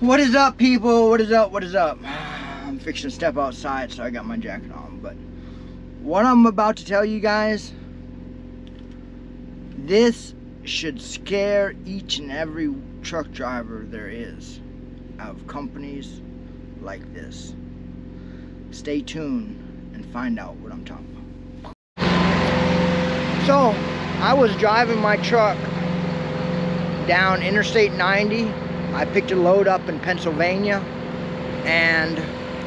What is up, people? What is up? What is up? I'm fixing to step outside, so I got my jacket on. But what I'm about to tell you guys, this should scare each and every truck driver there is of companies like this. Stay tuned and find out what I'm talking about. So, I was driving my truck down Interstate 90. I picked a load up in Pennsylvania, and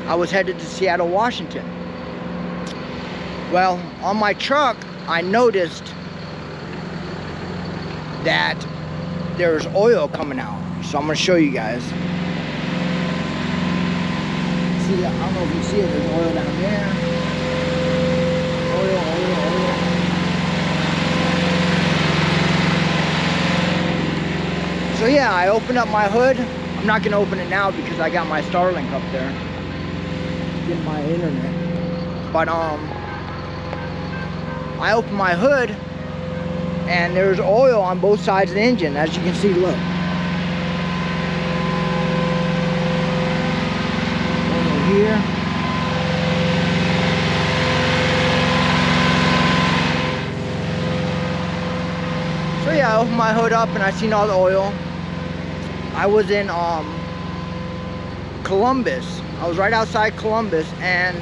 I was headed to Seattle, Washington. Well, on my truck, I noticed that there's oil coming out. So I'm gonna show you guys. See, I don't know if you see it, there's oil down there. Oil. So yeah, I opened up my hood. I'm not gonna open it now because I got my Starlink up there, getting my internet. But I opened my hood, and there's oil on both sides of the engine, as you can see. Look. Over here. So yeah, I opened my hood up and I seen all the oil. I was in Columbus. I was right outside Columbus, and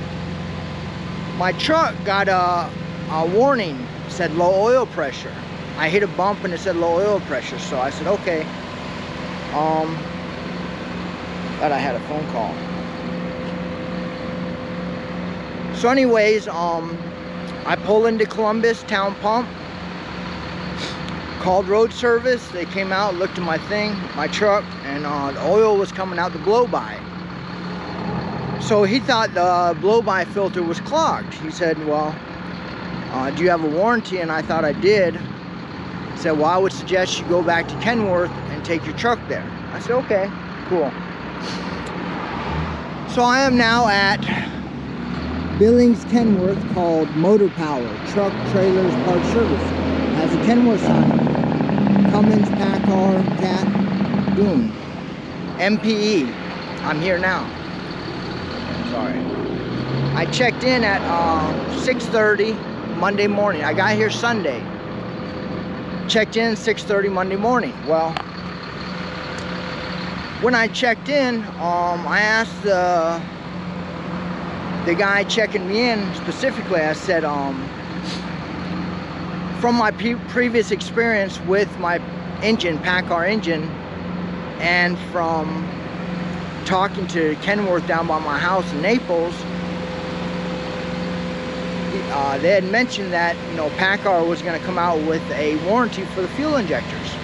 my truck got a warning. It said low oil pressure. I hit a bump and it said low oil pressure. So I said, okay. Thought I had a phone call. So anyways, I pull into Columbus Town Pump. Called road service. They came out, looked at my thing, my truck, and the oil was coming out the blow-by. So he thought the blow-by filter was clogged. He said, well, do you have a warranty? And I thought I did. He said, well, I would suggest you go back to Kenworth and take your truck there. I said, okay, cool. So I am now at Billings Kenworth, called Motor Power Truck Trailers Part Service. Has a Kenworth sign. Cummins, Packard, Cat, boom. MPE. I'm here now. Sorry. I checked in at 6:30 Monday morning. I got here Sunday. Checked in 6:30 Monday morning. Well, when I checked in, I asked the guy checking me in specifically, I said, from my previous experience with my engine, Packard engine, and from talking to Kenworth down by my house in Naples, they had mentioned that, you know, Packard was going to come out with a warranty for the fuel injectors.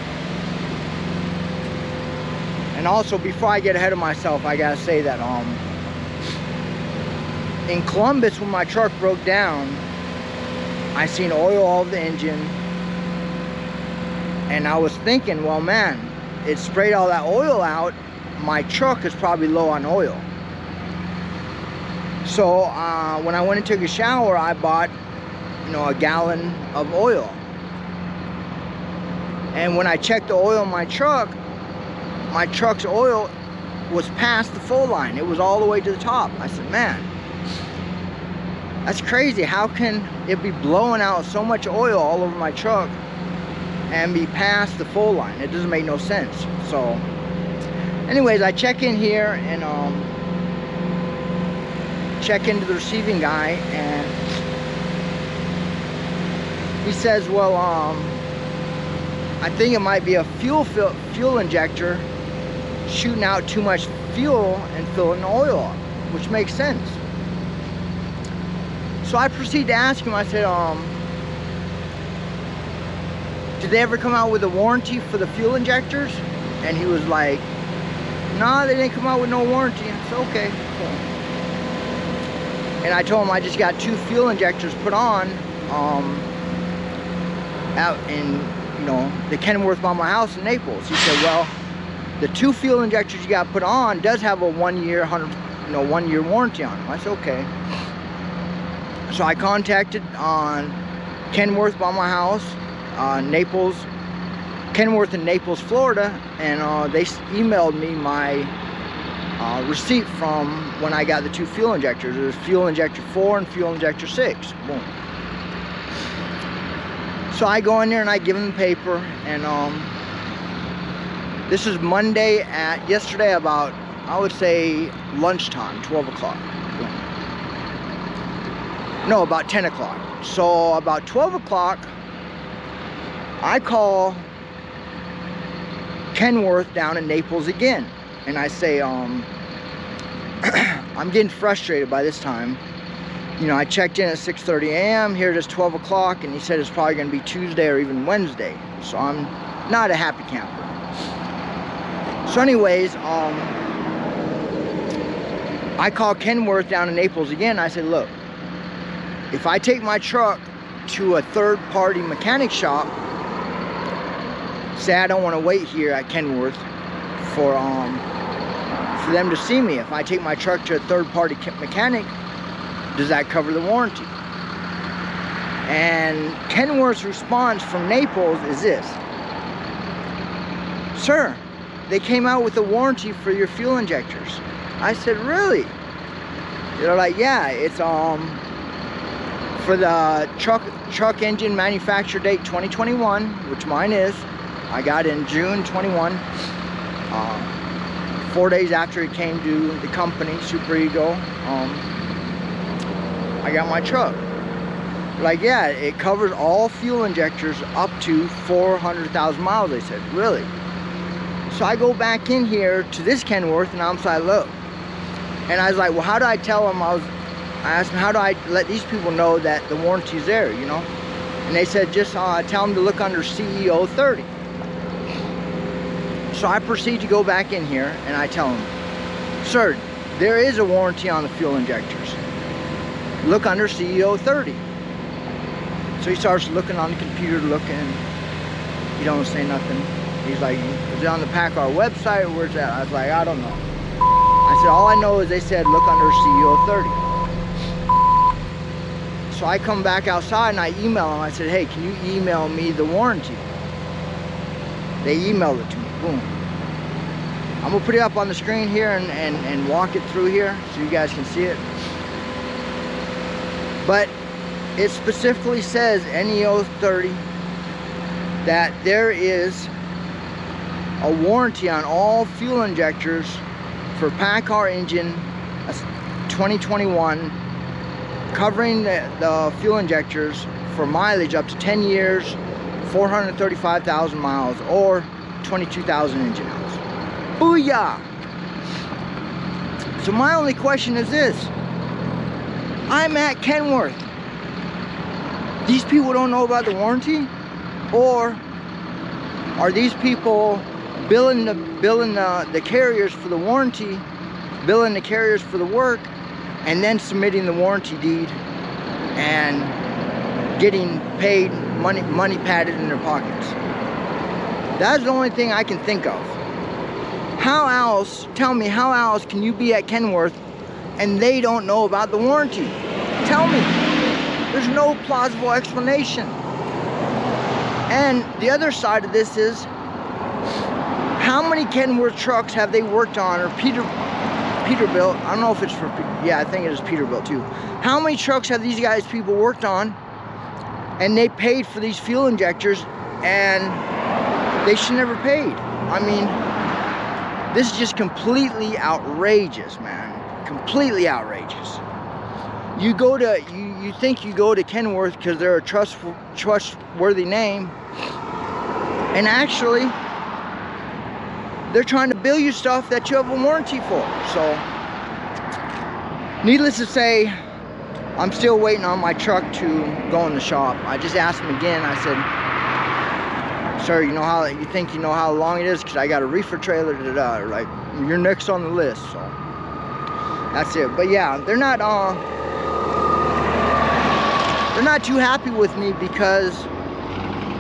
And also, before I get ahead of myself, I gotta say that in Columbus, when my truck broke down, I seen oil all over the engine, and I was thinking, well, man, it sprayed all that oil out. My truck is probably low on oil. So when I went and took a shower, I bought, you know, a gallon of oil. And when I checked the oil in my truck's oil was past the full line. It was all the way to the top. I said, man, that's crazy. How can it be blowing out so much oil all over my truck and be past the full line? It doesn't make no sense. So anyways, I check in here and check into the receiving guy, and he says, well, I think it might be a fuel injector shooting out too much fuel and filling the oil up, which makes sense. So I proceed to ask him, I said, did they ever come out with a warranty for the fuel injectors? And he was like, nah, they didn't come out with no warranty. I said, okay, cool. And I told him I just got 2 fuel injectors put on out in, you know, the Kenworth by my house in Naples. He said, well, the 2 fuel injectors you got put on does have a 1 year, 1 year warranty on them. I said, okay. So I contacted Kenworth by my house, Naples, Kenworth in Naples, Florida, and they emailed me my receipt from when I got the 2 fuel injectors. There's fuel injector 4 and fuel injector 6. Boom. So I go in there and I give them the paper, and this is Monday at yesterday about, I would say, lunchtime, 12 o'clock. No, about 10 o'clock. So about 12 o'clock, I call Kenworth down in Naples again. And I say, I'm getting frustrated by this time. You know, I checked in at 6:30 a.m. Here it is 12 o'clock, and he said it's probably going to be Tuesday or even Wednesday. So I'm not a happy camper. So anyways, I call Kenworth down in Naples again. I said, look, if I take my truck to a third-party mechanic shop, say I don't want to wait here at Kenworth for them to see me. If I take my truck to a third-party mechanic, does that cover the warranty? And Kenworth's response from Naples is this: sir, they came out with a warranty for your fuel injectors. I said, really? They're like, yeah, it's for the truck engine manufacture date 2021, which mine is. I got in June 21, 4 days after it came to the company, Super Ego. I got my truck. Like, yeah, it covers all fuel injectors up to 400,000 miles, they said. Really? So I go back in here to this Kenworth, and I'm like, look. And I was like, well, how do I tell them? I asked them, how do I let these people know that the warranty's there, you know? And they said, just tell them to look under CEO 30. So I proceed to go back in here, and I tell them, sir, there is a warranty on the fuel injectors. Look under CEO 30. So he starts looking on the computer, looking. He don't say nothing. He's like, is it on the PACCAR website, or where's that? I was like, I don't know. I said, all I know is they said look under CEO 30. So I come back outside and I email them. I said, hey, can you email me the warranty? They emailed it to me. Boom. I'm gonna put it up on the screen here and walk it through here so you guys can see it. But it specifically says NEO 30 that there is a warranty on all fuel injectors for PACCAR engine 2021, covering the fuel injectors for mileage up to 10 years, 435,000 miles, or 22,000 engine hours. Booyah! So my only question is this: I'm at Kenworth. These people don't know about the warranty, or are these people billing the carriers for the warranty, billing the carriers for the work, and then submitting the warranty deed and getting paid money padded in their pockets? That's the only thing I can think of. How else, tell me, how else can you be at Kenworth and they don't know about the warranty? Tell me. There's no plausible explanation. And the other side of this is, how many Kenworth trucks have they worked on, or Peterbilt? I don't know if it's for, yeah, I think it is Peterbilt too. How many trucks have these people worked on, and they paid for these fuel injectors, and they should never paid? I mean, this is just completely outrageous, man. Completely outrageous. You go to, you think you go to Kenworth because they're a trustworthy name, and actually, they're trying to bill you stuff that you have a warranty for. So, needless to say, I'm still waiting on my truck to go in the shop. I just asked him again. I said, sir, you know how, you think you know how long it is? Because I got a reefer trailer. Like, you're next on the list. So that's it. But yeah, they're not too happy with me because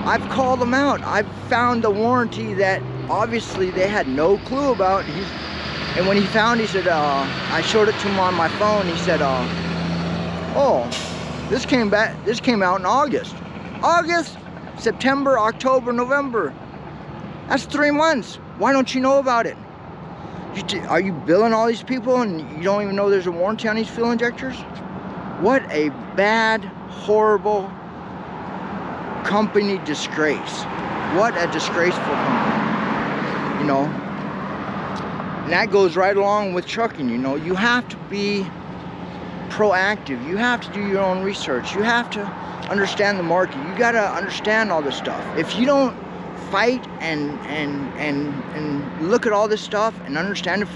I've called them out. I've found the warranty that obviously they had no clue about. And when he found, he said, I showed it to him on my phone. He said, oh, this came out in August. August, September, October, November. That's 3 months. Why don't you know about it? Are you billing all these people and you don't even know there's a warranty on these fuel injectors? What a bad, horrible company disgrace. What a disgraceful company, you know. And that goes right along with trucking, you know. You have to be proactive. You have to do your own research. You have to understand the market. You got to understand all this stuff. If you don't fight and look at all this stuff and understand it.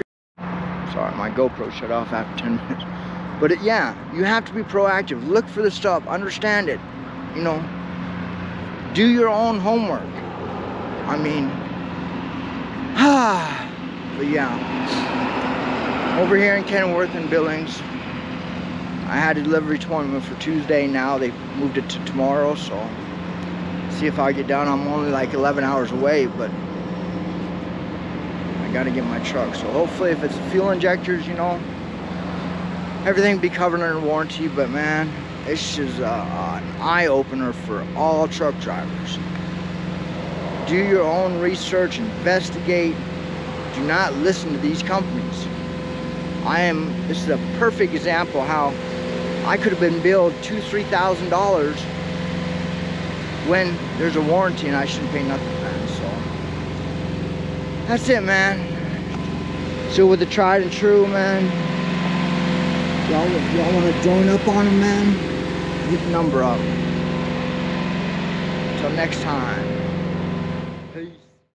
Sorry, my GoPro shut off after 10 minutes. But yeah, you have to be proactive. Look for the stuff. Understand it. You know, do your own homework. I mean, but yeah. Over here in Kenworth and Billings, I had a delivery appointment for Tuesday. Now they moved it to tomorrow, so see if I get down. I'm only like 11 hours away, but I gotta get my truck. So hopefully, if it's fuel injectors, you know, everything be covered under warranty. But man, it's just an eye-opener for all truck drivers. Do your own research, investigate. Do not listen to these companies. This is a perfect example how I could have been billed $2,000–3,000 when there's a warranty and I shouldn't pay nothing, man. So that's it, man. So with the tried and true, man, y'all want to join up on them, man? Hit the number up. Until next time.